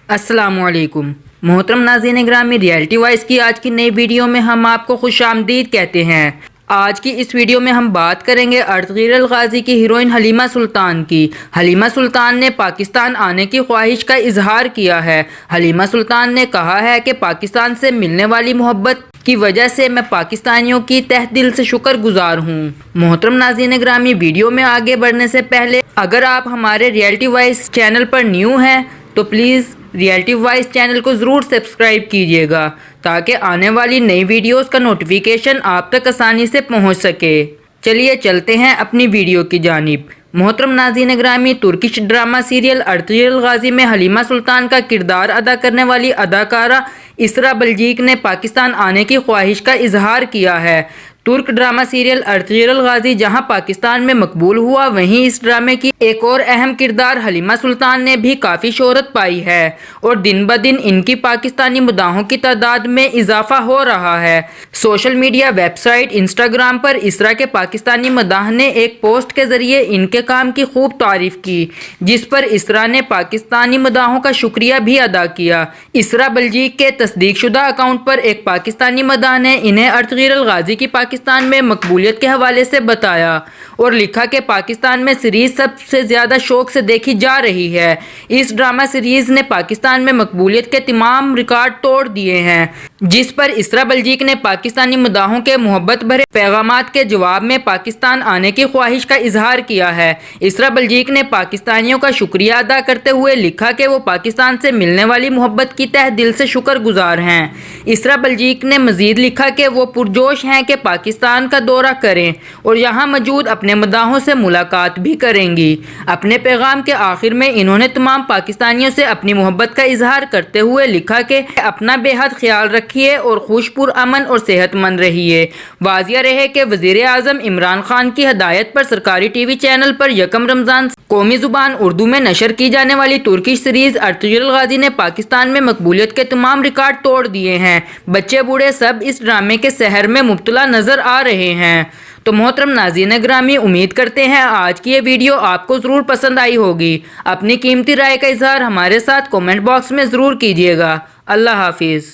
अस्सलामुअलैकुम मोहतरम नाज़रीन ग्रामी, रियलिटी वॉइस की आज की नई वीडियो में हम आपको खुश आमदीद कहते हैं। आज की इस वीडियो में हम बात करेंगे अर्तगीर अल गाज़ी की हीरोइन हलीमा सुल्तान की। हलीमा सुल्तान ने पाकिस्तान आने की ख्वाहिश का इजहार किया है। हलीमा सुल्तान ने कहा है कि पाकिस्तान से मिलने वाली मोहब्बत की वजह से मैं पाकिस्तानियों की तहे दिल से शुक्रगुजार हूँ। मोहतरम नाज़रीन ग्रामी, वीडियो में आगे बढ़ने से पहले अगर आप हमारे रियलिटी वॉइस चैनल पर न्यू हैं तो प्लीज़ रियलिटी वॉइस चैनल को ज़रूर सब्सक्राइब कीजिएगा ताकि आने वाली नई वीडियोस का नोटिफिकेशन आप तक आसानी से पहुंच सके। चलिए चलते हैं अपनी वीडियो की जानिब। मोहतरम नाज़रीन ग्रामी, तुर्किश ड्रामा सीरियल अर्तगीर अल गाज़ी में हलीमा सुल्तान का किरदार अदा करने वाली अदाकारा इसरा बल्जीक ने पाकिस्तान आने की ख्वाहिश का इजहार किया है। तुर्क ड्रामा सीरियल अर्तगीर अल गाज़ी जहां पाकिस्तान में मकबूल हुआ, वहीं इस ड्रामे की एक और अहम किरदार हलीमा सुल्तान ने भी काफ़ी शोहरत पाई है और दिन ब दिन इनकी पाकिस्तानी मदाहों की तादाद में इजाफा हो रहा है। सोशल मीडिया वेबसाइट इंस्टाग्राम पर इसरा के पाकिस्तानी मदाह ने एक पोस्ट के जरिए इनके काम की खूब तारीफ की, जिस पर इसरा ने पाकिस्तानी मदाहों का शुक्रिया भी अदा किया। इसरा बल्जीक के तस्दीकशुदा अकाउंट पर एक पाकिस्तानी मदाह ने इन्हें अर्तगीर अल गाज़ी की पाकिस्तान में मकबूलियत के हवाले से बताया और लिखा कि पाकिस्तान में सीरीज सबसे ज्यादा शौक से देखी जा रही है। इस ड्रामा सीरीज ने पाकिस्तान में मकबूलियत के तमाम रिकॉर्ड तोड़ दिए हैं, जिस पर इसरा बल्जीक ने पाकिस्तानी मदाहों के मोहब्बत भरे पैगामात के जवाब में पाकिस्तान आने की ख्वाहिश का इजहार किया है। इसरा बल्जीक ने पाकिस्तानियों का शुक्रिया अदा करते हुए लिखा कि वो पाकिस्तान से मिलने वाली मोहब्बत की तहे दिल से शुक्रगुजार हैं। इसरा बल्जीक ने मजीद लिखा कि वो पुरजोश हैं कि पाकिस्तान का दौरा करें और यहाँ मौजूद अपने मदाहों से मुलाकात भी करेंगी। अपने पैगाम के आखिर में इन्होंने तमाम पाकिस्तानियों से अपनी मोहब्बत का इजहार करते हुए लिखा कि अपना बेहद ख्याल रखिए और खुश पुरअमन और सेहतमंद रहिए। वाजिया रहे कि वज़ीर आज़म इमरान खान की हदायत पर सरकारी टीवी चैनल पर यकम रमज़ान कौमी ज़ुबान उर्दू में नशर की जाने वाली तुर्किश सीरीज़ अर्तगीर अल गाज़ी ने पाकिस्तान में मकबूलियत के तमाम रिकॉर्ड तोड़ दिए हैं। बच्चे बूढ़े सब इस ड्रामे के सहर में मुब्तला नज़र आ रहे हैं। तो मोहतरम नाज़रीन ग्रामी, उम्मीद करते हैं आज की ये वीडियो आपको ज़रूर पसंद आई होगी। अपनी कीमती राय का इजहार हमारे साथ कमेंट बॉक्स में ज़रूर कीजिएगा। अल्लाह हाफिज़।